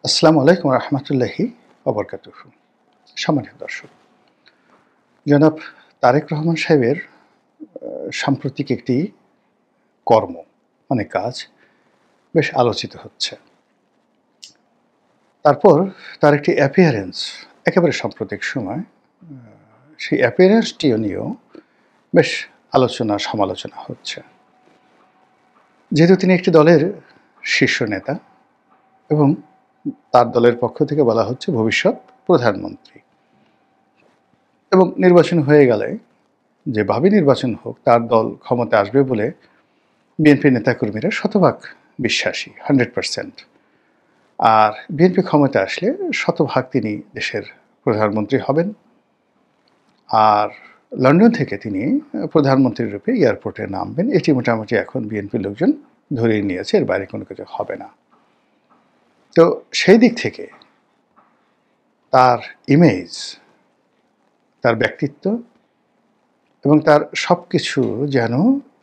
আসসালামু আলাইকুম রহমতুল্লাহি ওবরকাতুহু। সম্মানিত দর্শক, জনাব তারেক রহমান সাহেবের সাম্প্রতিক একটি কর্ম মানে কাজ বেশ আলোচিত হচ্ছে। তারপর তার একটি অ্যাপিয়ারেন্স একেবারে সাম্প্রতিক সময়, সেই অ্যাপিয়ারেন্সটিও নিয়েও বেশ আলোচনা সমালোচনা হচ্ছে। যেহেতু তিনি একটি দলের শীর্ষ নেতা এবং তার দলের পক্ষ থেকে বলা হচ্ছে ভবিষ্যৎ প্রধানমন্ত্রী, এবং নির্বাচন হয়ে গেলে যেভাবে নির্বাচন হোক তার দল ক্ষমতা আসবে বলে বিএনপি নেতাকর্মীরা শতভাগ বিশ্বাসী, 100%। আর বিএনপি ক্ষমতা আসলে শতভাগ তিনি দেশের প্রধানমন্ত্রী হবেন। আর লন্ডন থেকে তিনি প্রধানমন্ত্রী রূপে এয়ারপোর্টে নামবেন, এটি মোটামুটি এখন বিএনপির লোকজন ধরেই নিয়েছে, এর বাইরে কোনো কিছু হবে না। তো সেই দিক থেকে তার ইমেজ, তার ব্যক্তিত্ব এবং তার সব কিছু যেন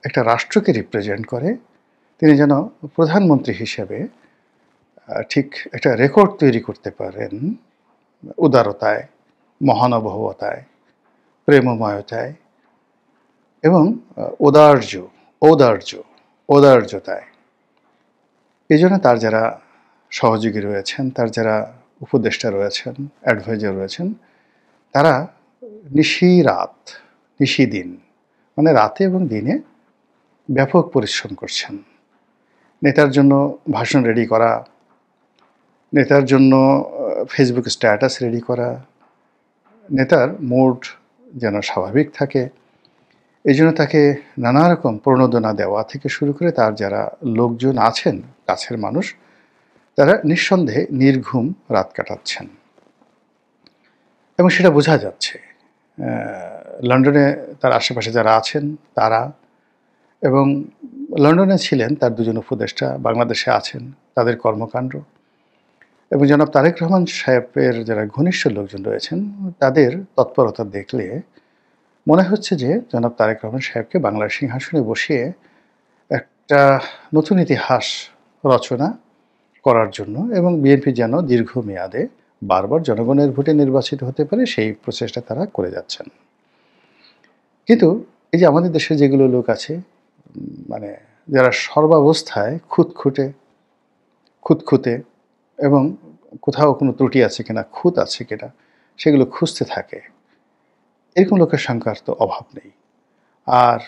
একটা রাষ্ট্রকে রিপ্রেজেন্ট করে। তিনি যেন প্রধানমন্ত্রী হিসেবে ঠিক একটা রেকর্ড তৈরি করতে পারেন উদারতায়, মহানুভবতায়, প্রেমময়তায় এবং ঔদার্যতায়। এই জন্য তার যারা সহযোগী রয়েছেন, তার যারা উপদেষ্টা রয়েছেন, অ্যাডভাইজার রয়েছেন, তারা নিশিদিন মানে রাতে এবং দিনে ব্যাপক পরিশ্রম করছেন। নেতার জন্য ভাষণ রেডি করা, নেতার জন্য ফেসবুক স্ট্যাটাস রেডি করা, নেতার মুড যেন স্বাভাবিক থাকে, এই জন্য তাকে নানা রকম প্রণোদনা দেওয়া থেকে শুরু করে তার যারা লোকজন আছেন, কাছের মানুষ, তারা নিঃসন্দেহে নির্ঘুম রাত কাটাচ্ছেন এবং সেটা বোঝা যাচ্ছে। লন্ডনে তার আশেপাশে যারা আছেন তারা, এবং লন্ডনে ছিলেন তার দুজন উপদেষ্টা, বাংলাদেশে আছেন, তাদের কর্মকাণ্ড এবং জনাব তারেক রহমান সাহেবের যারা ঘনিষ্ঠ লোকজন রয়েছেন তাদের তৎপরতা দেখলে মনে হচ্ছে যে জনাব তারেক রহমান সাহেবকে বাংলার সিংহাসনে বসিয়ে একটা নতুন ইতিহাস রচনা করার জন্য এবং বিএনপি যেন দীর্ঘমেয়াদে বারবার জনগণের ভোটে নির্বাচিত হতে পারে সেই প্রচেষ্টা তারা করে যাচ্ছেন। কিন্তু এই যে আমাদের দেশে যেগুলো লোক আছে, মানে যারা সর্বাবস্থায় খুঁতখুঁতে এবং কোথাও কোনো ত্রুটি আছে কিনা, খুঁত আছে কিনা সেগুলো খুঁজতে থাকে, এরকম লোকের সংখ্যার তো অভাব নেই। আর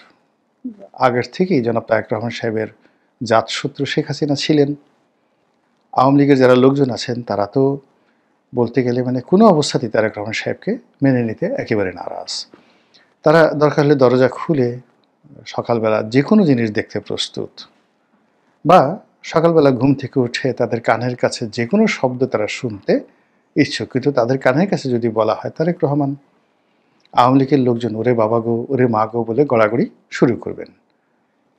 আগের থেকেই জনাব তারেক রহমান সাহেবের জাতশত্রু শেখ হাসিনা ছিলেন। আওয়ামী লীগের যারা লোকজন আছেন তারা তো বলতে গেলে মানে কোনো অবস্থাতেই তারেক রহমান সাহেবকে মেনে নিতে একেবারে নারাজ। তারা দরকার হলে দরজা খুলে সকালবেলা যে কোনো জিনিস দেখতে প্রস্তুত, বা সকালবেলা ঘুম থেকে উঠে তাদের কানের কাছে যে কোনো শব্দ তারা শুনতে ইচ্ছুক। কিন্তু তাদের কানের কাছে যদি বলা হয় তারেক রহমান, আওয়ামী লীগের লোকজন ওরে বাবা গো, ওরে মা গো বলে গড়াগড়ি শুরু করবেন।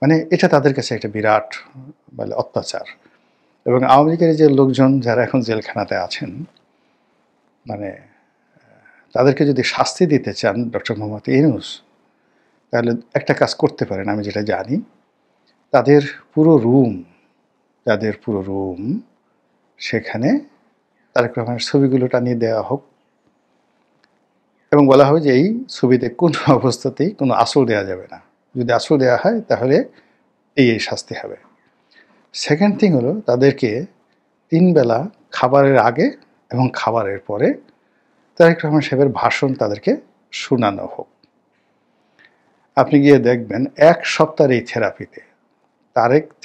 মানে এটা তাদের কাছে একটা বিরাট মানে অত্যাচার। এবং আওয়ামী লীগের যে লোকজন যারা এখন জেলখানাতে আছেন, মানে তাদেরকে যদি শাস্তি দিতে চান ডক্টর মোহাম্মদ ইউনূস, তাহলে একটা কাজ করতে পারেন, আমি যেটা জানি, তাদের পুরো রুম সেখানে তারেক রহমানের ছবিগুলো টানিয়ে দেওয়া হোক এবং বলা হবে যে এই ছবিতে কোনো অবস্থাতেই কোনো আঁচল দেওয়া যাবে না, যদি আঁচল দেওয়া হয় তাহলে এই শাস্তি হবে। সেকেন্ড থিং হলো তাদেরকে 3 বেলা খাবারের আগে এবং খাবারের পরে তারেক রহমান সাহেবের ভাষণ তাদেরকে শোনানো হোক। আপনি গিয়ে দেখবেন 1 সপ্তাহের এই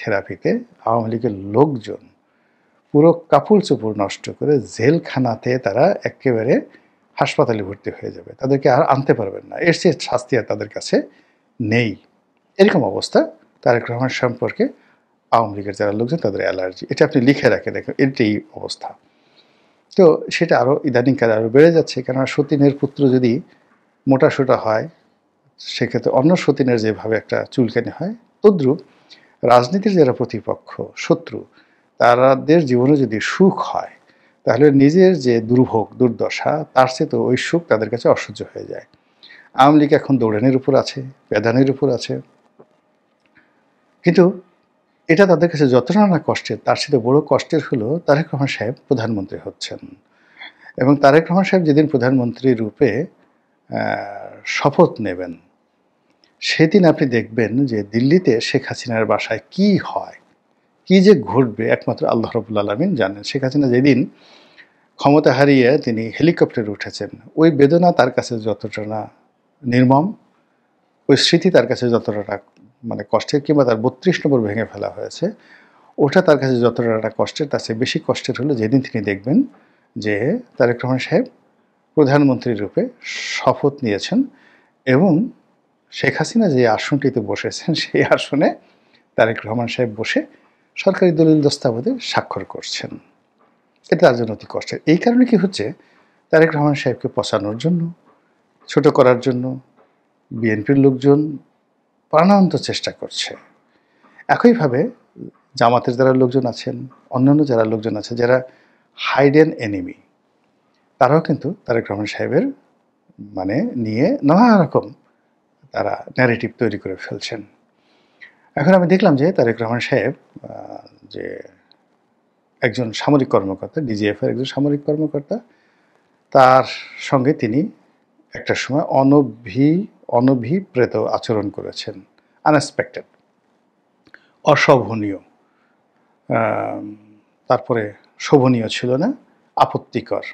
থেরাপিতে আওয়ামী লীগের লোকজন পুরো কাপড় চোপড় নষ্ট করে জেলখানাতে তারা একেবারে হাসপাতালে ভর্তি হয়ে যাবে, তাদেরকে আর আনতে পারবেন না, এর চেয়ে শাস্তি আর তাদের কাছে নেই। এরকম অবস্থা তারেক রহমান সম্পর্কে আওয়ামী লীগের যারা লোকজন তাদের অ্যালার্জি, এটা আপনি লিখে রাখেন, এটাই অবস্থা। তো সেটা আরও ইদানিংকালে আরও বেড়ে যাচ্ছে, কেননা সতীনের পুত্র যদি মোটাসোটা হয় সেক্ষেত্রে অন্য সতীনের যেভাবে একটা চুলকানি হয়, তদ্রূপ রাজনীতির যারা প্রতিপক্ষ, শত্রু, তাদের জীবনে যদি সুখ হয় তাহলে নিজের যে দুর্ভোগ দুর্দশা তার চেয়ে তো ওই সুখ তাদের কাছে অসহ্য হয়ে যায়। আওয়ামী লীগ এখন দৌড়ানির উপর আছে, প্যাদানির উপর আছে, কিন্তু এটা তাদের কাছে যতটা না কষ্টের, তার সাথে বড় কষ্টের হলো তারেক রহমান সাহেব প্রধানমন্ত্রী হচ্ছেন। এবং তারেক রহমান সাহেব যেদিন প্রধানমন্ত্রী রূপে শপথ নেবেন, সেদিন আপনি দেখবেন যে দিল্লিতে শেখ হাসিনার বাসায় কি হয়, কি যে ঘটবে একমাত্র আল্লাহ রাব্বুল আলামিন জানেন। শেখ হাসিনা যেদিন ক্ষমতা হারিয়ে তিনি হেলিকপ্টারে উঠেছেন, ওই বেদনা তার কাছে যতটা না নির্মম, ওই স্মৃতি তার কাছে যতটা না মানে কষ্টের, কিংবা তার ৩২ নম্বর ভেঙে ফেলা হয়েছে, ওটা তার কাছে যতটা না কষ্টের, তার চেয়ে বেশি কষ্টের হলো যেদিন তিনি দেখবেন যে তারেক রহমান সাহেব প্রধানমন্ত্রী রূপে শপথ নিয়েছেন এবং শেখ হাসিনা যে আসনটিতে বসেছেন সেই আসনে তারেক রহমান সাহেব বসে সরকারি দলিল দস্তাবেজে স্বাক্ষর করছেন। এটা তার জন্য অতি কষ্টের। এই কারণে কি হচ্ছে, তারেক রহমান সাহেবকে পচানোর জন্য, ছোট করার জন্য বিএনপির লোকজন প্রাণান্ত চেষ্টা করছে। একইভাবে জামাতের যারা লোকজন আছেন, অন্যান্য যারা লোকজন আছে, যারা হাইডেন এনিমি, তারাও কিন্তু তারেক রহমান সাহেবের মানে নিয়ে নানা রকম তারা ন্যারেটিভ তৈরি করে ফেলছেন। এখন আমি দেখলাম যে তারেক রহমান সাহেব যে একজন সামরিক কর্মকর্তা, ডিজিএফের একজন সামরিক কর্মকর্তা, তার সঙ্গে তিনি একটা সময় অনভিপ্রেত আচরণ করেছেন, আনএক্সপেক্টেড, অশোভনীয়, তারপরে শোভনীয় ছিল না, আপত্তিকর।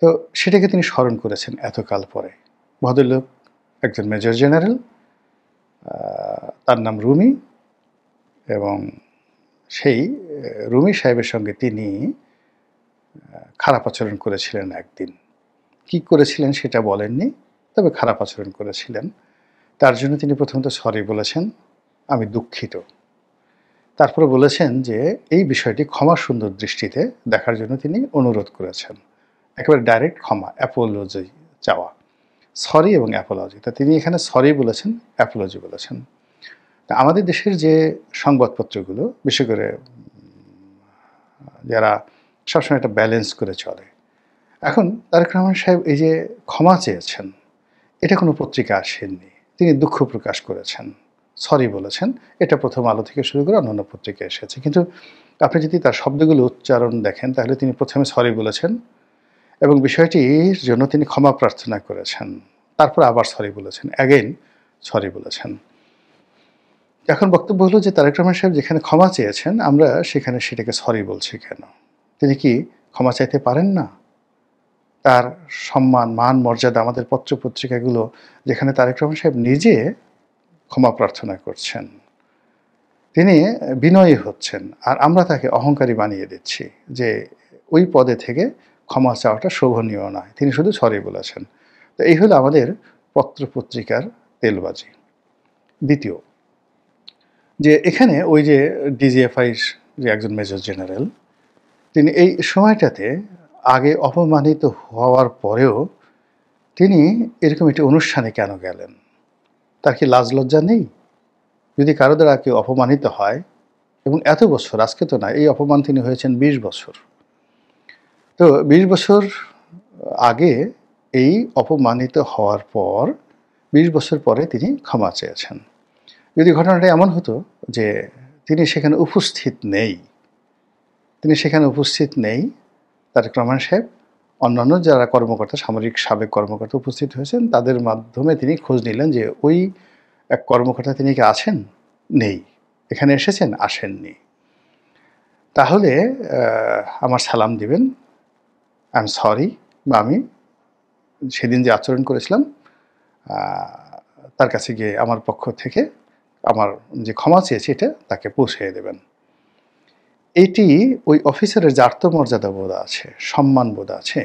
তো সেটাকে তিনি স্মরণ করেছেন এতকাল পরে। ভদ্রলোক একজন মেজর জেনারেল, তার নাম রুমি, এবং সেই রুমি সাহেবের সঙ্গে তিনি খারাপ আচরণ করেছিলেন একদিন। কি করেছিলেন সেটা বলেননি, তবে খারাপ আচরণ করেছিলেন। তার জন্য তিনি প্রথমত সরি বলেছেন, আমি দুঃখিত। তারপরে বলেছেন যে এই বিষয়টি ক্ষমা সুন্দর দৃষ্টিতে দেখার জন্য তিনি অনুরোধ করেছেন। একেবারে ডাইরেক্ট ক্ষমা, অ্যাপোলজি চাওয়া, সরি এবং অ্যাপোলজি। তা তিনি এখানে সরি বলেছেন, অ্যাপোলজি বলেছেন। তা আমাদের দেশের যে সংবাদপত্রগুলো, বিশেষ করে যারা সবসময় একটা ব্যালেন্স করে চলে, এখন তারেক রহমান সাহেব এই যে ক্ষমা চেয়েছেন, এটা কোনো পত্রিকা আসেননি, তিনি দুঃখ প্রকাশ করেছেন, সরি বলেছেন। এটা প্রথম আলো থেকে শুরু করে অন্যান্য পত্রিকা এসেছে। কিন্তু আপনি যদি তার শব্দগুলো উচ্চারণ দেখেন, তাহলে তিনি প্রথমে সরি বলেছেন এবং বিষয়টির জন্য তিনি ক্ষমা প্রার্থনা করেছেন, তারপর আবার সরি বলেছেন, অ্যাগেইন সরি বলেছেন। এখন বক্তব্য হলো যে তারেক রহমান সাহেব যেখানে ক্ষমা চেয়েছেন, আমরা সেখানে সেটাকে সরি বলছি কেন? তিনি কি ক্ষমা চাইতে পারেন না? তার সম্মান, মান, মর্যাদা, আমাদের পত্রপত্রিকাগুলো যেখানে তারেক রহমান সাহেব নিজে ক্ষমা প্রার্থনা করছেন, তিনি বিনয়ী হচ্ছেন, আর আমরা তাকে অহংকারী বানিয়ে দিচ্ছি যে ওই পদে থেকে ক্ষমা চাওয়াটা শোভনীয় নয়, তিনি শুধু সরি বলেছেন। তো এই হলো আমাদের পত্রপত্রিকার তেলবাজি। দ্বিতীয়, যে এখানে ওই যে ডিজিএফআই যে একজন মেজর জেনারেল, তিনি এই সময়টাতে আগে অপমানিত হওয়ার পরেও তিনি এরকম একটি অনুষ্ঠানে কেন গেলেন? তার কি লাজ লজ্জা নেই? যদি কারো দ্বারা কেউ অপমানিত হয়, এবং এত বছর, আজকে তো না, এই অপমান তিনি হয়েছেন ২০ বছর। তো ২০ বছর আগে এই অপমানিত হওয়ার পর ২০ বছর পরে তিনি ক্ষমা চেয়েছেন। যদি ঘটনাটা এমন হতো যে তিনি সেখানে উপস্থিত নেই, তারেক রহমান সাহেব অন্যান্য যারা কর্মকর্তা, সামরিক সাবেক কর্মকর্তা উপস্থিত হয়েছেন, তাদের মাধ্যমে তিনি খোঁজ নিলেন যে ওই এক কর্মকর্তা তিনি কি আছেন? নেই। এখানে এসেছেন? আসেননি। তাহলে আমার সালাম দিবেন, আই এম সরি, বা আমি সেদিন যে আচরণ করেছিলাম তার কাছে গিয়ে আমার পক্ষ থেকে আমার যে ক্ষমা চেয়েছি এটা তাকে পৌঁছে দেবেন। এটি ওই অফিসারের যে আত্মমর্যাদা বোধ আছে, সম্মান বোধ আছে,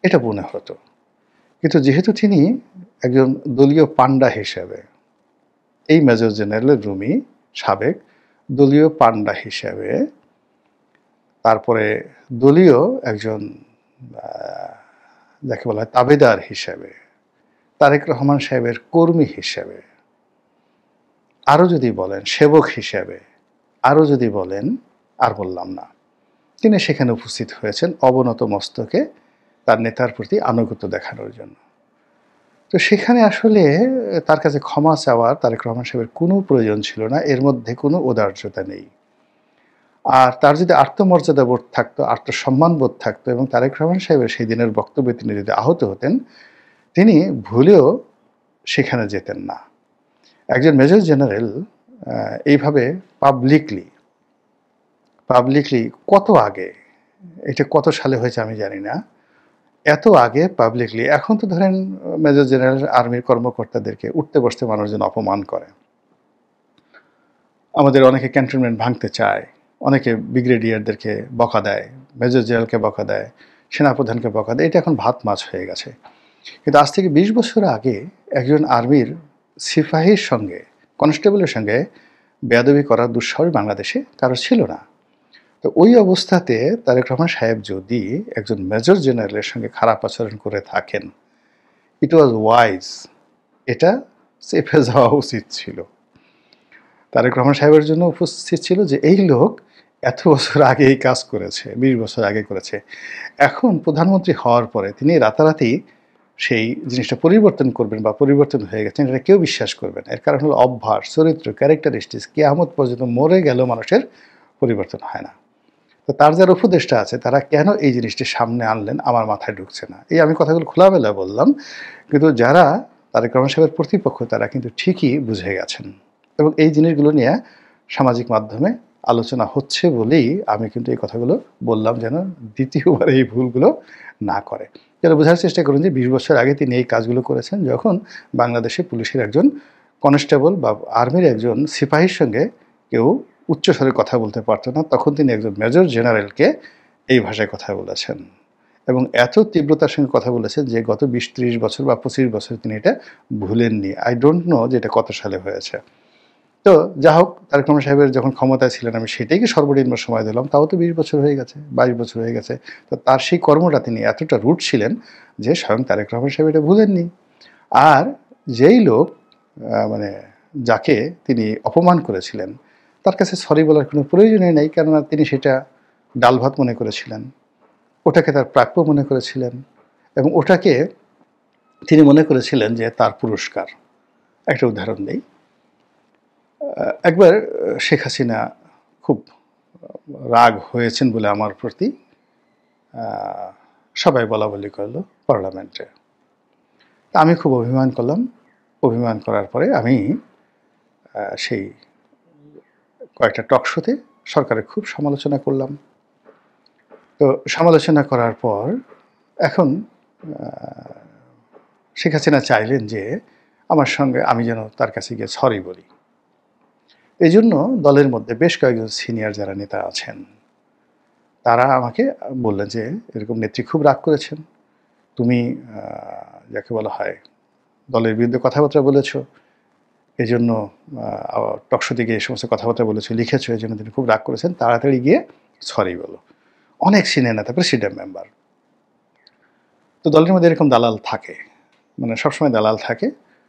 এটা মনে হতো। কিন্তু যেহেতু তিনি একজন দলীয় পান্ডা হিসেবে, এই মেজর জেনারেল রুমি সাবেক দলীয় পান্ডা হিসেবে, তারপরে দলীয় একজন যাকে বলা হয় তাবেদার হিসেবে, তারেক রহমান সাহেবের কর্মী হিসেবে, আরও যদি বলেন সেবক হিসেবে, আরও যদি বলেন, আর বললাম না, তিনি সেখানে উপস্থিত হয়েছেন অবনত মস্তকে তার নেতার প্রতি আনুগত্য দেখানোর জন্য। তো সেখানে আসলে তার কাছে ক্ষমা চাওয়ার তারেক রহমান সাহেবের কোনো প্রয়োজন ছিল না। এর মধ্যে কোনো ঔদার্যতা নেই। আর তার যদি আত্মমর্যাদাবোধ থাকতো, আত্মসম্মানবোধ থাকতো এবং তারেক রহমান সাহেবের সেই দিনের বক্তব্যে তিনি যদি আহত হতেন, তিনি ভুলেও সেখানে যেতেন না। একজন মেজর জেনারেল এইভাবে পাবলিকলি কত আগে, এটা কত সালে হয়েছে আমি জানি না। এত আগে পাবলিকলি, এখন তো ধরেন মেজর জেনারেল আর্মির কর্মকর্তাদেরকে উঠতে বসতে মানুষজন অপমান করে। আমাদের অনেকে ক্যান্টনমেন্ট ভাঙতে চায়, অনেকে ব্রিগেডিয়ারদেরকে বকা দেয়, মেজর জেনারেলকে বকা দেয়, সেনাপ্রধানকে বকা দেয়। এটা এখন ভাত মাছ হয়ে গেছে। কিন্তু আজ থেকে ২০ বছর আগে একজন আর্মির সিপাহীর সঙ্গে, কনস্টেবলের সঙ্গে বেয়াদবি করার দুঃসাহস বাংলাদেশে কারো ছিল না। তো ওই অবস্থাতে তারেক রহমান সাহেব যদি একজন মেজর জেনারেলের সঙ্গে খারাপ আচরণ করে থাকেন, ইট ওয়াজ ওয়াইজ, এটা চেপে যাওয়া উচিত ছিল। তারেক রহমান সাহেবের জন্য উপস্থিত ছিল যে এই লোক এত বছর আগে এই কাজ করেছে, ২০ বছর আগে করেছে। এখন প্রধানমন্ত্রী হওয়ার পরে তিনি রাতারাতি সেই জিনিসটা পরিবর্তন করবেন বা পরিবর্তন হয়ে গেছেন, এটা কেউ বিশ্বাস করবে না। এর কারণ হলো অভ্যাস, চরিত্র, ক্যারেক্টারিস্টিক্স কিয়ামত পর্যন্ত মরে গেল মানুষের পরিবর্তন হয় না। তো তার যারা উপদেষ্টা আছে তারা কেন এই জিনিসটি সামনে আনলেন আমার মাথায় ঢুকছে না। এই আমি কথাগুলো খোলামেলা বললাম, কিন্তু যারা তারেক রহমান সাহেবের প্রতিপক্ষ তারা কিন্তু ঠিকই বুঝে গেছেন এবং এই জিনিসগুলো নিয়ে সামাজিক মাধ্যমে আলোচনা হচ্ছে বলেই আমি কিন্তু এই কথাগুলো বললাম, যেন দ্বিতীয়বার এই ভুলগুলো না করে। যেন বোঝার চেষ্টা করুন যে ২০ বছর আগে তিনি এই কাজগুলো করেছেন যখন বাংলাদেশে পুলিশের একজন কনস্টেবল বা আর্মির একজন সিপাহীর সঙ্গে কেউ উচ্চস্বরে কথা বলতে পারতো না, তখন তিনি একজন মেজর জেনারেলকে এই ভাষায় কথা বলেছেন এবং এত তীব্রতার সঙ্গে কথা বলেছেন যে গত ২০-৩০ বছর বা ২৫ বছর তিনি এটা ভুলেননি। আই ডোন্ট নো যে এটা কত সালে হয়েছে। তো যা হোক, তারেক রহমান সাহেবের যখন ক্ষমতায় ছিলেন আমি সেটাইকে সর্বনিম্ন সময় দিলাম, তাও তো ২০ বছর হয়ে গেছে, ২২ বছর হয়ে গেছে। তো তার সেই কর্মটা তিনি এতটা রুট ছিলেন যে স্বয়ং তারেক রহমান সাহেব এটা ভুলেননি। আর যেই লোক মানে যাকে তিনি অপমান করেছিলেন তার কাছে সরি বলার কোনো প্রয়োজনই নেই, কেননা তিনি সেটা ডাল ভাত মনে করেছিলেন, ওটাকে তার প্রাপ্য মনে করেছিলেন এবং ওটাকে তিনি মনে করেছিলেন যে তার পুরস্কার। একটা উদাহরণ দিই। একবার শেখ হাসিনা খুব রাগ হয়েছেন বলে আমার প্রতি সবাই বলা বলি করলো পার্লামেন্টে। তা আমি খুব অভিমান করলাম। অভিমান করার পরে আমি সেই কয়েকটা টক শোতে সরকারের খুব সমালোচনা করলাম। তো সমালোচনা করার পর এখন শেখ হাসিনা চাইলেন যে আমার সঙ্গে আমি যেন তার কাছে গিয়ে সরি বলি। এই জন্য দলের মধ্যে বেশ কয়েকজন সিনিয়র যারা নেতা আছেন তারা আমাকে বললেন যে এরকম নেত্রী খুব রাগ করেছেন, তুমি যাকে বলা হয় দলের বিরুদ্ধে কথাবার্তা বলেছ, এই জন্য টকশোতে গিয়ে এই সমস্ত কথাবার্তা বলেছো, লিখেছো, এই জন্য তিনি খুব রাগ করেছেন, তাড়াতাড়ি গিয়ে সরি বলো। অনেক সিনিয়র নেতা, প্রেসিডেন্ট মেম্বার। তো দলের মধ্যে এরকম দালাল থাকে, মানে সবসময় দালাল থাকে।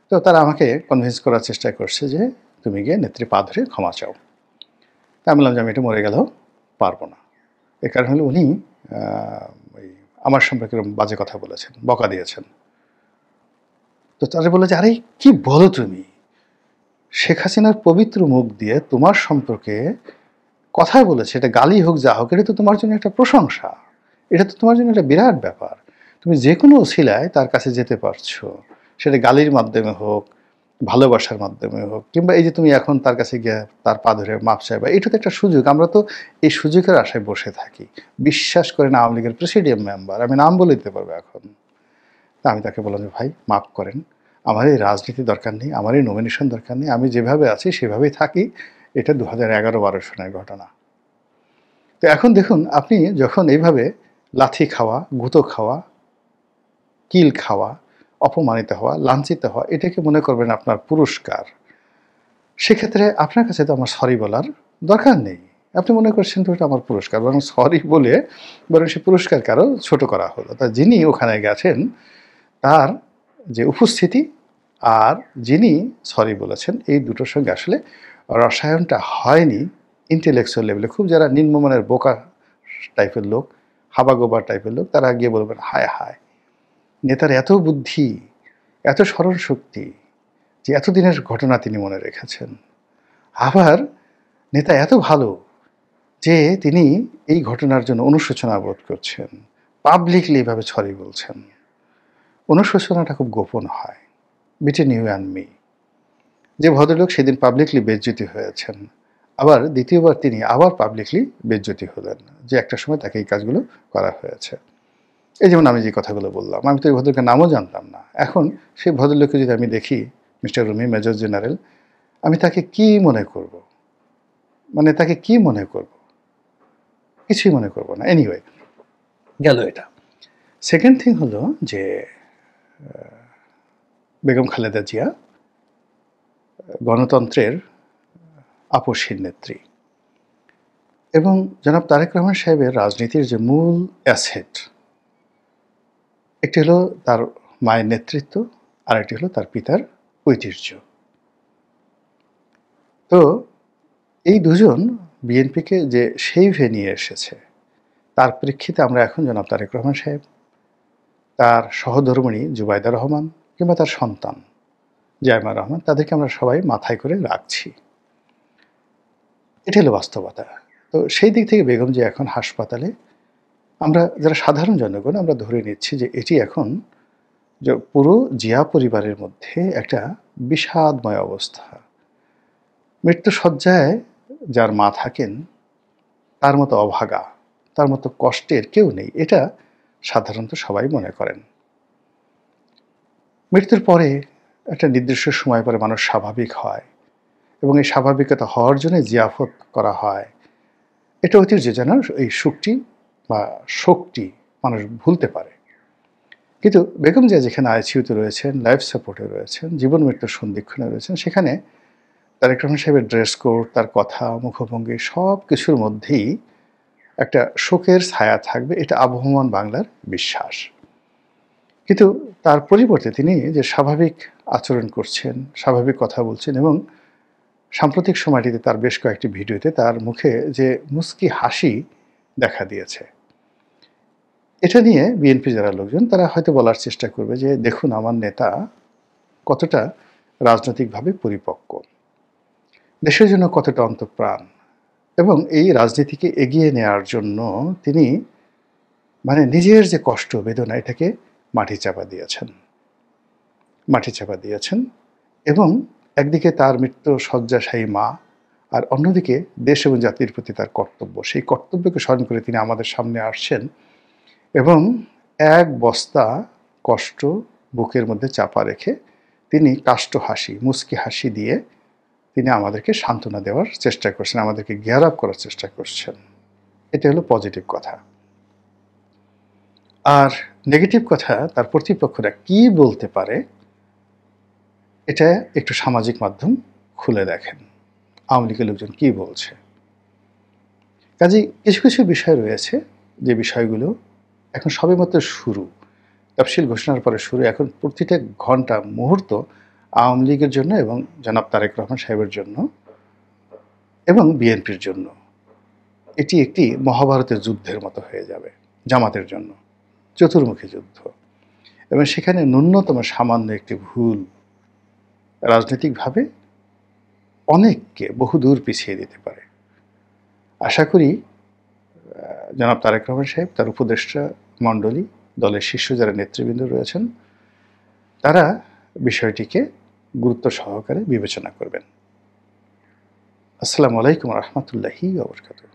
তো তারা আমাকে কনভিন্স করার চেষ্টা করছে যে তুমি গিয়ে নেত্রী পা ধরে ক্ষমা চাও। তা আমি বললাম যে আমি এটা মরে গেলেও পারবো না। এর কারণ হলো উনি ওই আমার সম্পর্কে বাজে কথা বলেছেন, বকা দিয়েছেন। তো তারা বলে যে আরে কি বলো তুমি, শেখ হাসিনার পবিত্র মুখ দিয়ে তোমার সম্পর্কে কথা বলেছে, এটা গালি হোক যা হোক, এটা তো তোমার জন্য একটা প্রশংসা, এটা তো তোমার জন্য একটা বিরাট ব্যাপার। তুমি যে কোনো ওসিলায় তার কাছে যেতে পারছো, সেটা গালির মাধ্যমে হোক, ভালোবাসার মাধ্যমে হোক, কিংবা এই যে তুমি এখন তার কাছে গিয়ে তার পা ধরে মাপ চাইবা, এটা তো একটা সুযোগ। আমরা তো এই সুযোগের আশায় বসে থাকি। বিশ্বাস করেন আওয়ামী লীগের প্রেসিডিয়াম মেম্বার, আমি নাম বলে দিতে পারবো এখন। তা আমি তাকে বললাম যে ভাই মাফ করেন, আমার এই রাজনীতি দরকার নেই, আমার এই নমিনেশন দরকার নেই, আমি যেভাবে আছি সেভাবেই থাকি। এটা 2011-12 সনের ঘটনা। তো এখন দেখুন, আপনি যখন এইভাবে লাথি খাওয়া, গুঁতো খাওয়া, কিল খাওয়া, অপমানিত হওয়া, লাঞ্ছিত হওয়া, এটাকে মনে করবেন আপনার পুরস্কার, সেক্ষেত্রে আপনার কাছে তো আমার সরি বলার দরকার নেই। আপনি মনে করছেন তো এটা আমার পুরস্কার, বরং সরি বলে বরং সে পুরস্কারকে আরও ছোটো করা হলো। তা যিনি ওখানে গেছেন তার যে উপস্থিতি আর যিনি সরি বলেছেন, এই দুটোর সঙ্গে আসলে রসায়নটা হয়নি ইন্টেলেকচুয়াল লেভেলে। খুব যারা নিম্নমানের বোকা টাইপের লোক, হাবাগোবা টাইপের লোক, তারা গিয়ে বলবেন হায় হায়, নেতার এত বুদ্ধি, এত স্মরণ শক্তি যে এতদিনের ঘটনা তিনি মনে রেখেছেন। আবার নেতা এত ভালো যে তিনি এই ঘটনার জন্য অনুশোচনা বোধ করছেন। পাবলিকলি এভাবে সরি বলছেন। অনুশোচনাটা খুব গোপন হয়। Between you and me. যে ভদ্রলোক সেদিন পাবলিকলি বেইজ্জতি হয়েছেন, আবার দ্বিতীয়বার তিনি আবার পাবলিকলি বেইজ্জতি হলেন যে একটা সময় তাকে এই কাজগুলো করা হয়েছে। এই যেমন আমি যে কথাগুলো বললাম, আমি তো এই ভদ্রলোকের নামও জানতাম না। এখন সেই ভদ্রলোককে যদি আমি দেখি, মিস্টার রুমি মেজর জেনারেল, আমি তাকে কি মনে করব? মানে তাকে কি মনে করব? কিছুই মনে করব না। এনিওয়ে, গেল এটা। সেকেন্ড থিং হলো যে বেগম খালেদা জিয়া গণতন্ত্রের আপসহীন নেত্রী এবং জনাব তারেক রহমান সাহেবের রাজনীতির যে মূল অ্যাসেট, একটি হলো তার মায়ের নেতৃত্ব, আর একটি হলো তার পিতার ঐতিহ্য। তো এই দুজন বিএনপিকে যে সেইভে নিয়ে এসেছে, তার প্রেক্ষিতে আমরা এখন জনাব তারেক রহমান সাহেব, তার সহধর্মিণী জুবাইদা রহমান কিংবা তার সন্তান জায়মা রহমান, তাদেরকে আমরা সবাই মাথায় করে রাখছি। এটা হলো বাস্তবতা। তো সেই দিক থেকে বেগম যে এখন হাসপাতালে, আমরা যারা সাধারণ জনগণ আমরা ধরে নিচ্ছি যে এটি এখন যে পুরো জিয়া পরিবারের মধ্যে একটা বিষাদময় অবস্থা। মৃত্যুশয্যায় যার মা থাকেন তার মতো অভাগা, তার মতো কষ্টের কেউ নেই, এটা সাধারণত সবাই মনে করেন। মৃত্যুর পরে একটা নির্দিষ্ট সময় পরে মানুষ স্বাভাবিক হয় এবং এই স্বাভাবিকতা হওয়ার জন্য জিয়াফত করা হয়। এটা ঐতিহ্য যেন এই সুখটি বা শোকটি মানুষ ভুলতে পারে। কিন্তু বেগম জিয়া যেখানে আইসিইউতে রয়েছেন, লাইফ সাপোর্টে রয়েছেন, জীবন মৃত্যুর সন্ধিক্ষণে রয়েছেন, সেখানে তারেক রহমান সাহেবের ড্রেস কোড, তার কথা, মুখভঙ্গি সব কিছুর মধ্যেই একটা শোকের ছায়া থাকবে, এটা আবহমান বাংলার বিশ্বাস। কিন্তু তার পরিবর্তে তিনি যে স্বাভাবিক আচরণ করছেন, স্বাভাবিক কথা বলছেন এবং সাম্প্রতিক সময়টিতে তার বেশ কয়েকটি ভিডিওতে তার মুখে যে মুচকি হাসি দেখা দিয়েছে, এটা নিয়ে বিএনপি যারা লোকজন তারা হয়তো বলার চেষ্টা করবে যে দেখুন আমার নেতা কতটা রাজনৈতিকভাবে পরিপক্ক, দেশের জন্য কতটা অন্তঃপ্রাণ এবং এই রাজনীতিকে এগিয়ে নেওয়ার জন্য তিনি মানে নিজের যে কষ্ট বেদনা এটাকে মাটি চাপা দিয়েছেন এবং একদিকে তার মৃত্যু শয্যাশায়ী মা, আর অন্যদিকে দেশ এবং জাতির প্রতি তার কর্তব্য, সেই কর্তব্যকে স্মরণ করে তিনি আমাদের সামনে আসছেন এবং এক বস্তা কষ্ট বুকের মধ্যে চাপা রেখে তিনি কাষ্ঠ হাসি, মুচকি হাসি দিয়ে তিনি আমাদেরকে সান্ত্বনা দেওয়ার চেষ্টা করছেন, আমাদেরকে গিয়ার আপ করার চেষ্টা করছেন। এটা হলো পজিটিভ কথা। আর নেগেটিভ কথা তার প্রতিপক্ষরা কি বলতে পারে, এটা একটু সামাজিক মাধ্যম খুলে দেখেন আওয়ামী লীগের লোকজন কী বলছে। কাজেই কিছু কিছু বিষয় রয়েছে যে বিষয়গুলো এখন সবেমাত্র শুরু, তফসিল ঘোষণার পরে শুরু। এখন প্রতিটা ঘন্টা মুহূর্ত আওয়ামী লীগের জন্য এবং জনাব তারেক রহমান সাহেবের জন্য এবং বিএনপির জন্য এটি একটি মহাভারতের যুদ্ধের মতো হয়ে যাবে জামাতের জন্য, চতুর্মুখী যুদ্ধ। এবং সেখানে ন্যূনতম সামান্য একটি ভুল রাজনৈতিকভাবে অনেককে বহুদূর পিছিয়ে দিতে পারে। আশা করি জনাব তারেক রহমান সাহেব, তার উপদেষ্টা মণ্ডলী, দলের শীর্ষ যারা নেতৃবৃন্দ রয়েছেন, তারা বিষয়টিকে গুরুত্ব সহকারে বিবেচনা করবেন। আসসালামু আলাইকুম রহমতুল্লাহি ওয়া বারাকাতুহু।